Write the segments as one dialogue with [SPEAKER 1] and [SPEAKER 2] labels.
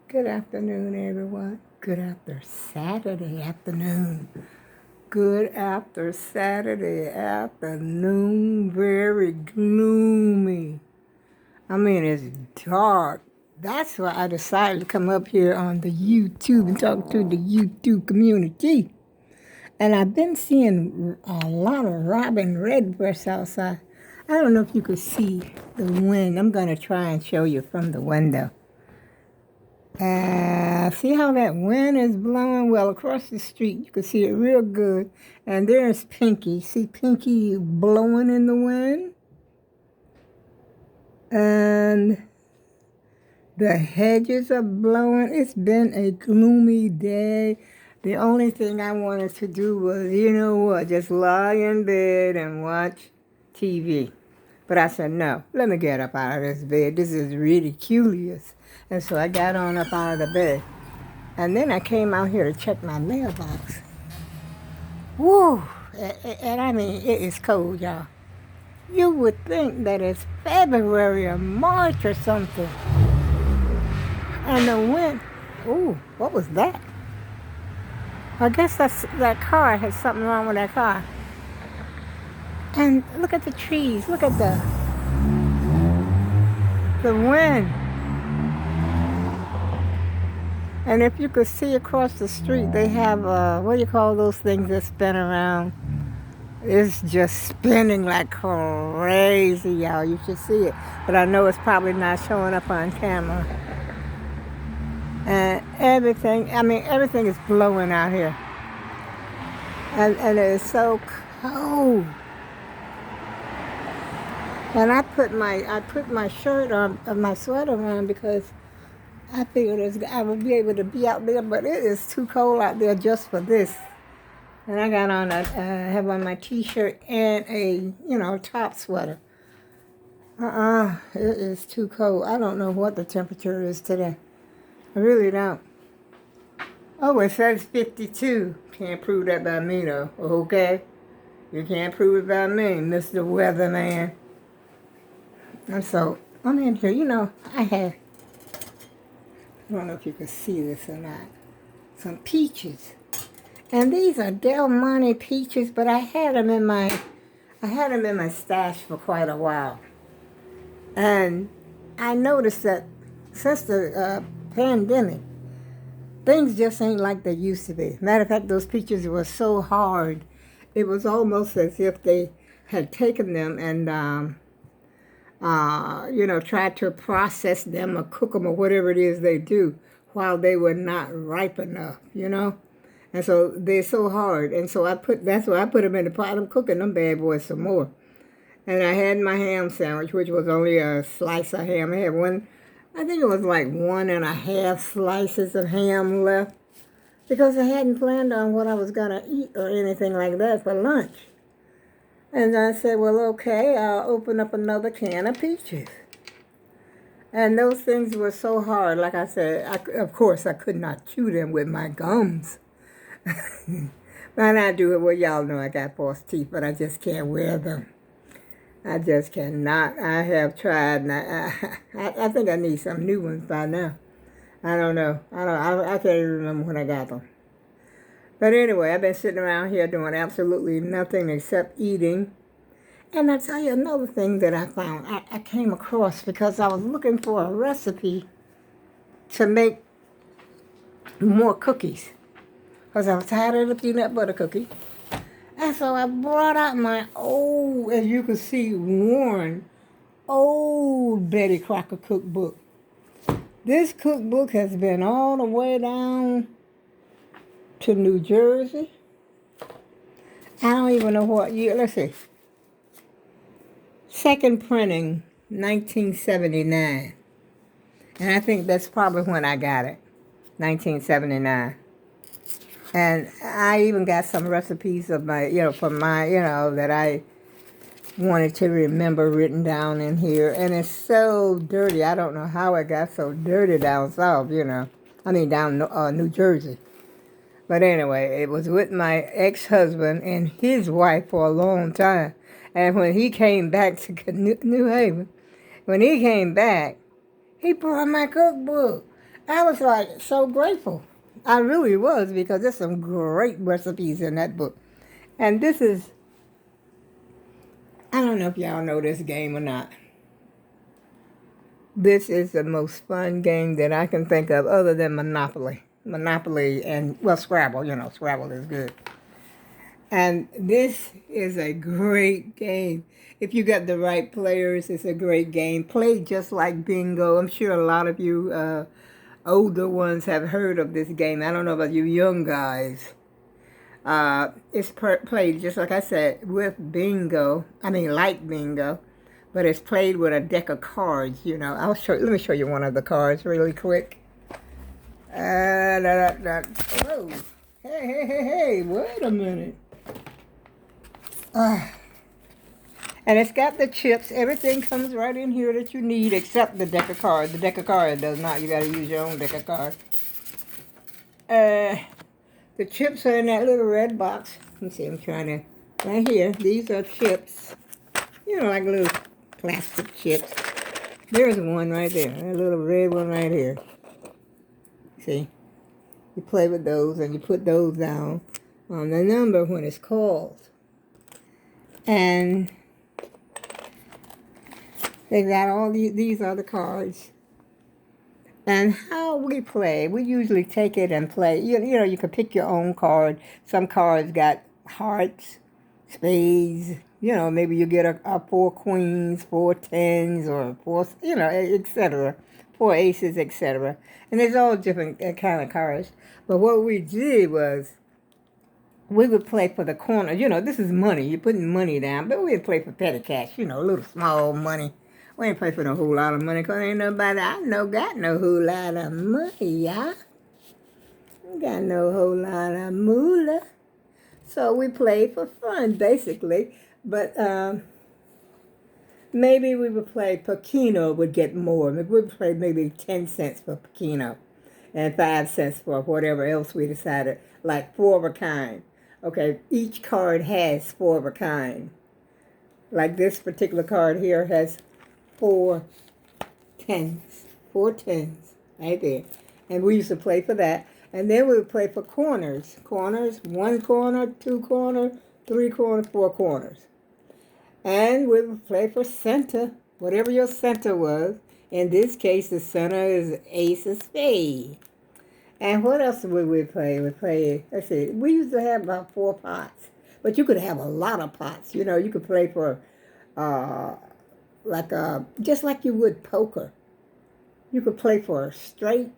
[SPEAKER 1] Good afternoon, everyone. Good after Saturday afternoon. Good after Saturday afternoon. Very gloomy. I mean, it's dark. That's why I decided to come up here on the YouTube and talk to the YouTube community. And I've been seeing a lot of robin redbreasts outside. I don't know if you could see the wind. I'm going to try and show you from the window. See how that wind is blowing? Well, across the street, you can see it real good. And there's Pinky. See Pinky blowing in the wind? And the hedges are blowing. It's been a gloomy day. The only thing I wanted to do was, you know what, just lie in bed and watch TV. But I said, no, let me get up out of this bed. This is ridiculous. And so I got on up out of the bed. And then I came out here to check my mailbox. Woo! And I mean, it is cold, y'all. You would think that it's February or March or something. And the wind, ooh, what was that? I guess that car has something wrong with that car. And look at the trees. Look at the wind. And if you could see across the street, they have, what do you call those things that spin around? It's just spinning like crazy, y'all. You should see it. But I know it's probably not showing up on camera. And everything is blowing out here. And it is so cold. And I put my shirt on, my sweater on because I figured I would be able to be out there, but it is too cold out there just for this. And I got on have on my t-shirt and a, top sweater. It is too cold. I don't know what the temperature is today. I really don't. Oh, it says 52. Can't prove that by me, though, okay? You can't prove it by me, Mr. Weatherman. And so, I'm in here, I don't know if you can see this or not, some peaches. And these are Del Monte peaches, but I had them in my stash for quite a while. And I noticed that since the pandemic, things just ain't like they used to be. Matter of fact, those peaches were so hard, it was almost as if they had taken them and tried to process them or cook them or whatever it is they do while they were not ripe enough, And so they're so hard. And so that's why I put them in the pot. I'm cooking them bad boys some more. And I had my ham sandwich, which was only a slice of ham. I had I think it was like 1.5 slices of ham left because I hadn't planned on what I was going to eat or anything like that for lunch. And I said, well, okay, I'll open up another can of peaches. And those things were so hard. Like I said, of course, I could not chew them with my gums. And I do it. Well, y'all know I got false teeth, but I just can't wear them. I just cannot. I have tried. And I think I need some new ones by now. I don't know. I can't even remember when I got them. But anyway, I've been sitting around here doing absolutely nothing except eating. And I'll tell you another thing that I found. I came across because I was looking for a recipe to make more cookies. Because I was tired of the peanut butter cookie. And so I brought out my old, as you can see, worn, old Betty Crocker cookbook. This cookbook has been all the way down to New Jersey. I don't even know what year. Let's see. Second printing, 1979. And I think that's probably when I got it, 1979. And I even got some recipes of my, that I wanted to remember written down in here. And it's so dirty. I don't know how it got so dirty down south, down New Jersey. But anyway, it was with my ex-husband and his wife for a long time. And when he came back to New Haven, he brought my cookbook. I was like so grateful. I really was because there's some great recipes in that book. And this is, I don't know if y'all know this game or not. This is the most fun game that I can think of other than Monopoly. Monopoly and, well, Scrabble, Scrabble is good. And this is a great game. If you got the right players, it's a great game. Played just like bingo. I'm sure a lot of you older ones have heard of this game. I don't know about you young guys. It's played just like I said with bingo. I mean, like bingo, but it's played with a deck of cards. I'll show. Let me show you one of the cards really quick. Oh, hey! Wait a minute. And it's got the chips. Everything comes right in here that you need except the deck of cards. The deck of cards does not. You got to use your own deck of cards. The chips are in that little red box. Let me see. I'm trying to. Right here. These are chips. Like little plastic chips. There's one right there. That little red one right here. See? You play with those and you put those down on the number when it's called. And they got all these are the cards. And how we play, we usually take it and play. You can pick your own card. Some cards got hearts, spades. Maybe you get a 4 queens, 4 tens, or 4, etc. 4 aces, etc. And there's all different kind of cards. But what we did was we would play for the corner. This is money. You're putting money down. But we'd play for petty cash, a little small money. We ain't play for no whole lot of money because ain't nobody I know got no whole lot of money, y'all. Got no whole lot of moolah. So we played for fun, basically. But maybe we would play Pacino would get more. We would play maybe 10 cents for Pacino and 5 cents for whatever else we decided, like 4 of a kind. Okay, each card has 4 of a kind. Like this particular card here has 4 tens. 4 tens right there. And we used to play for that. And then we would play for corners. Corners, 1 corner, 2 corner, 3 corner, 4 corners. And we would play for center, whatever your center was. In this case, the center is ace of spades. And what else would we play? Let's see, we used to have about 4 pots. But you could have a lot of pots. You could play for just like you would poker. You could play for a straight,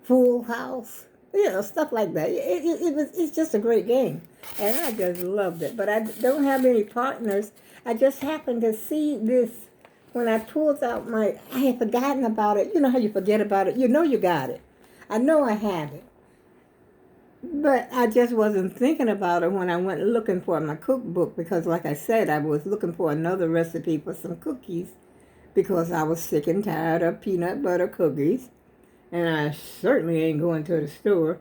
[SPEAKER 1] full house, stuff like that. It's just a great game, and I just loved it. But I don't have any partners. I just happened to see this when I pulled out I had forgotten about it. You know how you forget about it? You got it. I know I have it. But I just wasn't thinking about it when I went looking for my cookbook because, like I said, I was looking for another recipe for some cookies because I was sick and tired of peanut butter cookies. And I certainly ain't going to the store.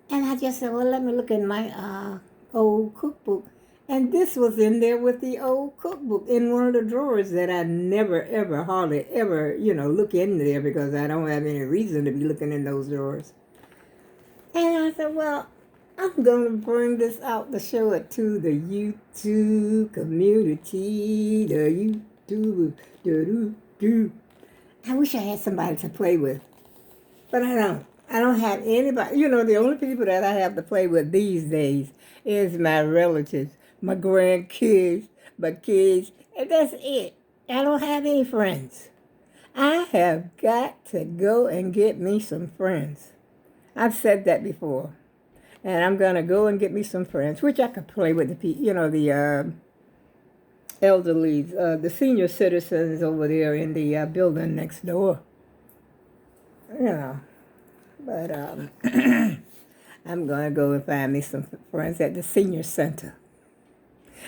[SPEAKER 1] And I just said, well, let me look in my old cookbook. And this was in there with the old cookbook in one of the drawers that I never, ever, hardly ever, look in there because I don't have any reason to be looking in those drawers. And I said, well, I'm going to bring this out to show it to the YouTube community. The YouTube. I wish I had somebody to play with. But I don't. I don't have anybody. The only people that I have to play with these days is my relatives, my grandkids, my kids, and that's it. I don't have any friends. I have got to go and get me some friends. I've said that before. And I'm going to go and get me some friends, which I could play with the elderly, the senior citizens over there in the building next door. But I'm going to go and find me some friends at the senior center.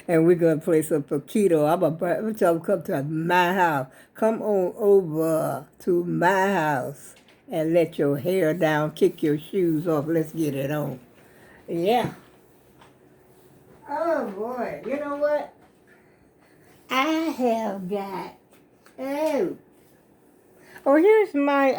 [SPEAKER 1] And we're going to play some Paquito. I'm going to tell them come to my house. Come on over to my house and let your hair down, kick your shoes off. Let's get it on. Yeah. Oh, boy. You know what? I have got... Oh, here's my,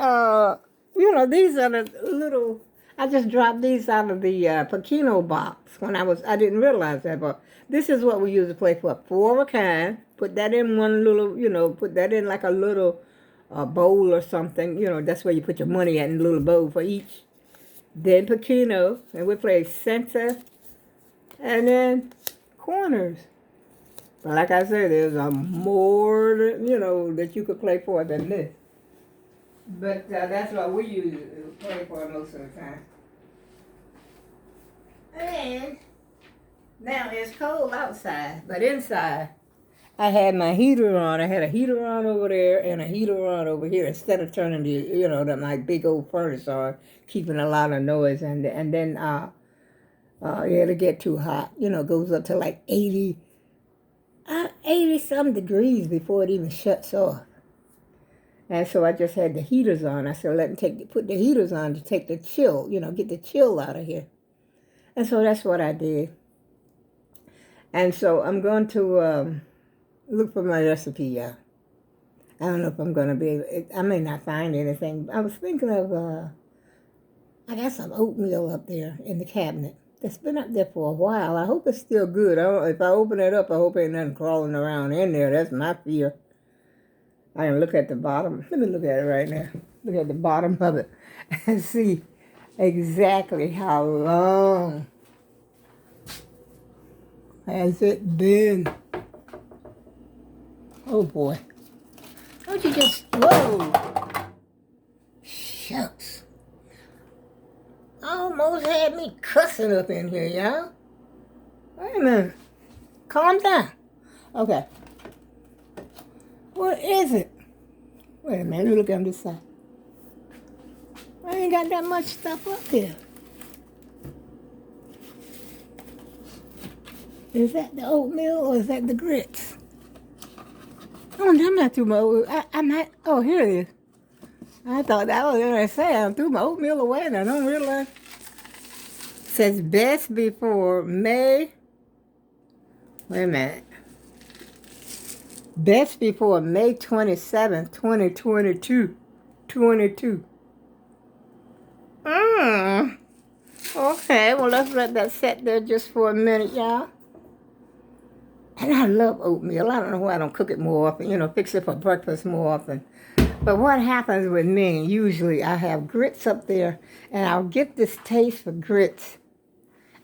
[SPEAKER 1] these are the little, I just dropped these out of the Pacino box I didn't realize that, but this is what we use to play for. Four of a kind. Put that in one little, put that in like a little bowl or something. That's where you put your money at in a little bowl for each. Then Pacino, and we play center, and then corners. But like I said, there's a more, that you could play for than this. But that's what we use to play for most of the time. And now it's cold outside, but inside I had my heater on. I had a heater on over there and a heater on over here instead of turning my big old furnace on, keeping a lot of noise. And then it'll get too hot. Goes up to like 80 some degrees before it even shuts off. And so I just had the heaters on. I said, put the heaters on to take the chill, get the chill out of here. And so that's what I did. And so I'm going to look for my recipe, y'all. I don't know if I'm going to be able, I may not find anything. I was thinking of, I got some oatmeal up there in the cabinet. It's been up there for a while. I hope it's still good. If I open it up, I hope ain't nothing crawling around in there. That's my fear. I can look at the bottom. Let me look at it right now. Look at the bottom of it and see exactly how long has it been. Oh boy. Don't you just, whoa. Shucks. Almost had me cussing up in here, y'all. Wait a minute. Calm down. Okay. What is it? Wait a minute, let me look on this side. I ain't got that much stuff up here. Is that the oatmeal or is that the grits? Oh, I'm not through my oatmeal. I'm not, oh, here it is. I thought that was going to say I threw my oatmeal away and I don't realize. It says best before May. Wait a minute. Best before May 27th, 2022. 22. Okay, well, let's let that sit there just for a minute, y'all. And I love oatmeal. I don't know why I don't cook it more often, fix it for breakfast more often. But what happens with me, usually I have grits up there, and I'll get this taste for grits.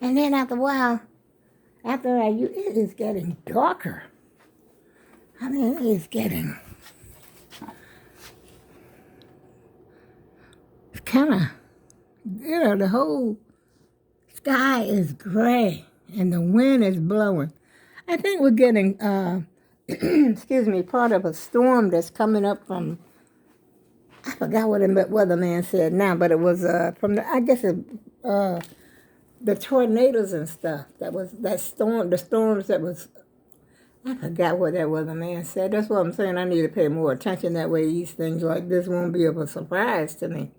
[SPEAKER 1] And then after a while, it is getting darker. I mean, it is getting, it's kind of, the whole sky is gray and the wind is blowing. I think we're getting, part of a storm that's coming up from, I forgot what the weatherman said now, but it was from the tornadoes and stuff. The storms that was, I forgot what that weatherman said. That's what I'm saying. I need to pay more attention. That way these things like this won't be of a surprise to me.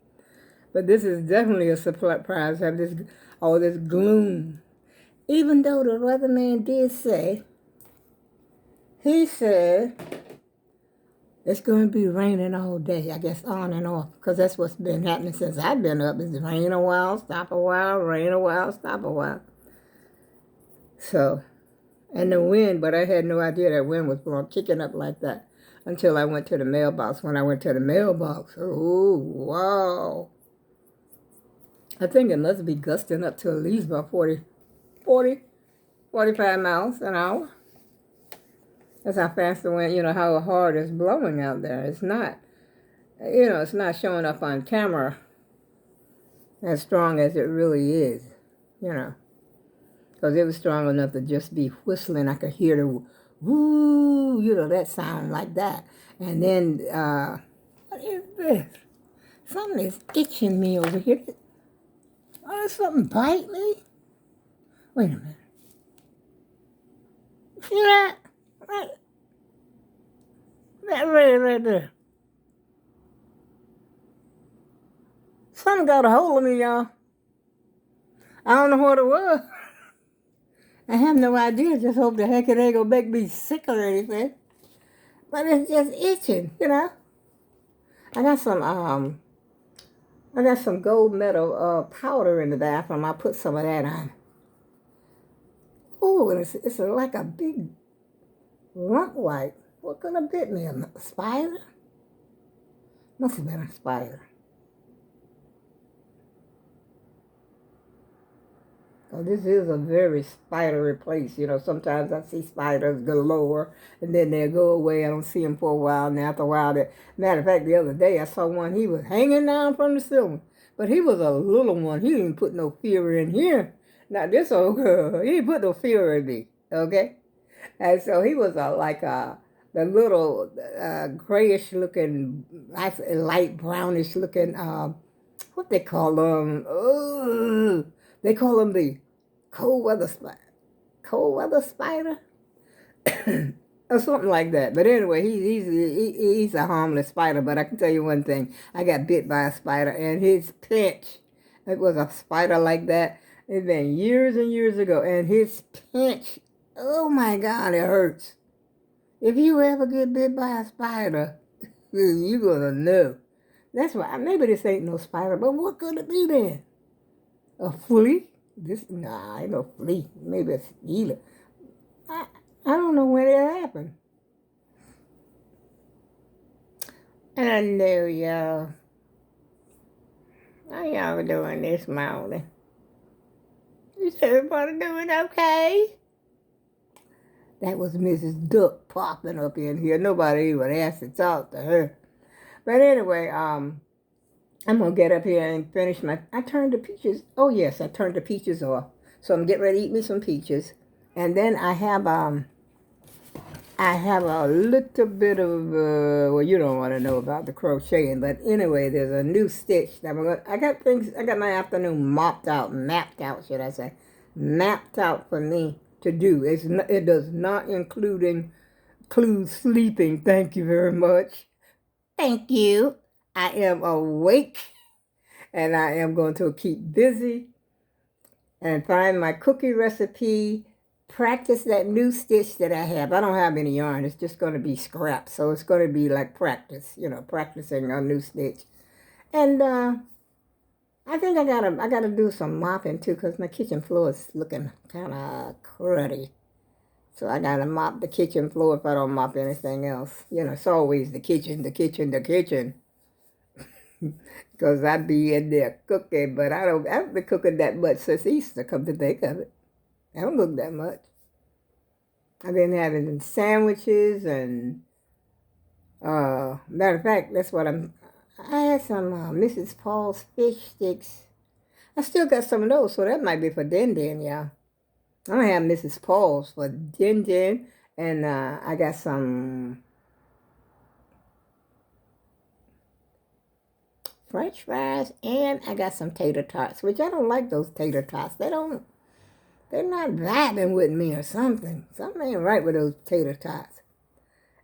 [SPEAKER 1] But this is definitely a surprise, have all this gloom. Even though the weatherman did say, he said, it's going to be raining all day, I guess on and off, because that's what's been happening since I've been up. It's rain a while, stop a while, rain a while, stop a while. So, and the wind, but I had no idea that wind was going kicking up like that until I went to the mailbox. When I went to the mailbox, oh, wow. I think it must be gusting up to at least about 45 miles an hour. That's how fast the wind, how hard it's blowing out there. It's not, it's not showing up on camera as strong as it really is, Because it was strong enough to just be whistling. I could hear the woo, that sound like that. And then, what is this? Something is itching me over here. Oh, did something bite me? Wait a minute. See that? That right there. Something got a hold of me, y'all. I don't know what it was. I have no idea. Just hope the heck it ain't gonna make me sick or anything. But it's just itching, I got some I got some gold medal powder in the bathroom. I put some of that on. Oh, and it's like a big lump like. What could have bit me? A spider? Must have been a spider. Oh, this is a very spidery place. You know, sometimes I see spiders galore, and then they'll go away. I don't see them for a while, and after a while, matter of fact, the other day I saw one. He was hanging down from the ceiling, but he was a little one. He didn't put no fear in here. Now this old girl, he didn't put no fear in me. Okay, and so he was like the little grayish looking, light brownish looking. What they call them? Oh, they call them the cold weather spider. Cold weather spider, or something like that. But anyway, he's a harmless spider. But I can tell you one thing: I got bit by a spider, and his pinch. It was a spider like that. It's been years and years ago, and his pinch. Oh my God, it hurts. If you ever get bit by a spider, you're gonna know. That's why maybe this ain't no spider, but what could it be then? A flea? Ain't no flea. Maybe a mosquito. I, I don't know when it happened. Hello, y'all. How y'all doing this morning? Is everybody doing okay? That was Mrs. Duck popping up in here. Nobody even asked to talk to her. But anyway, I'm gonna get up here and finish I turned the peaches. Oh yes, I turned the peaches off. So I'm getting ready to eat me some peaches, and then I have a little bit of well, you don't want to know about the crocheting, but anyway, there's a new stitch that I got my afternoon mapped out, should I say, mapped out for me to do. It does not include sleeping. Thank you very much. Thank you. I am awake, and I am going to keep busy and find my cookie recipe, practice that new stitch that I have. I don't have any yarn. It's just going to be scraps. So it's going to be like practice, practicing a new stitch. And I think I gotta do some mopping too, because my kitchen floor is looking kind of cruddy. So I gotta mop the kitchen floor if I don't mop anything else. It's always the kitchen, the kitchen, the kitchen. Because I be in there cooking, but I haven't been cooking that much since Easter, come to think of it. I don't cook that much. I've been having sandwiches and, matter of fact, I had some Mrs. Paul's fish sticks. I still got some of those, so that might be for Din Din, y'all. I'm going to have Mrs. Paul's for Din Din, and I got some French fries, and I got some tater tots, which I don't like those tater tots. They're not vibing with me or something. Something ain't right with those tater tots.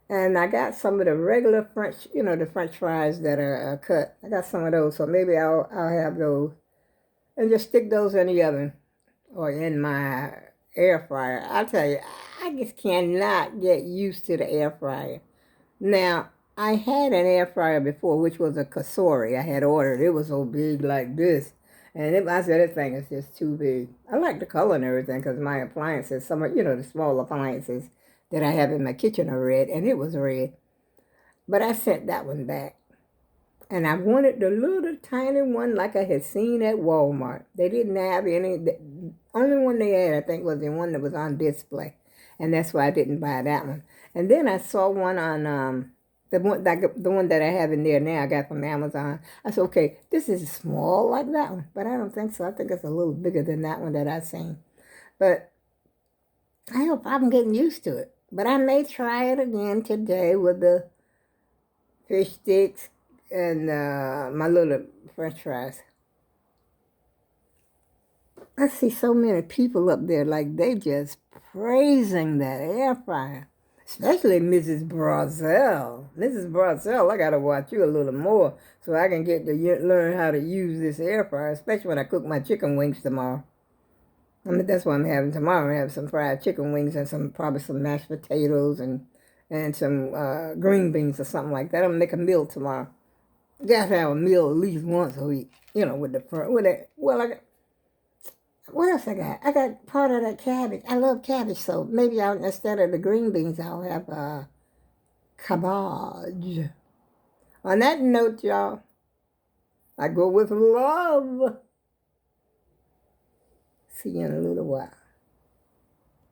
[SPEAKER 1] And I got some of the regular French, the French fries that are cut. I got some of those, so maybe I'll have those and just stick those in the oven or in my air fryer. I'll tell you, I just cannot get used to the air fryer. Now, I had an air fryer before, which was a Cosori. I had ordered. It was so big like this. And I said, this thing is just too big. I like the color and everything because my appliances, some of, the small appliances that I have in my kitchen are red, and it was red. But I sent that one back. And I wanted the little tiny one like I had seen at Walmart. They didn't have any. The only one they had, I think, was the one that was on display. And that's why I didn't buy that one. And then I saw one on the one that I have in there now. I got from Amazon. I said, okay, this is small like that one, but I don't think so. I think it's a little bigger than that one that I've seen. But I hope I'm getting used to it. But I may try it again today with the fish sticks and my little French fries. I see so many people up there like they just praising that air fryer. Especially Mrs. Brazel. Mrs. Brazel, I got to watch you a little more so I can get to learn how to use this air fryer, especially when I cook my chicken wings tomorrow. I mean, that's what I'm having tomorrow. I have some fried chicken wings and probably some mashed potatoes and some green beans or something like that. I'm going to make a meal tomorrow. You got to have a meal at least once a week. You know, with the with that. Well, what else I got? I got part of that cabbage. I love cabbage, so maybe I'll, instead of the green beans, I'll have cabbage. On that note, y'all, I go with love. See you in a little while.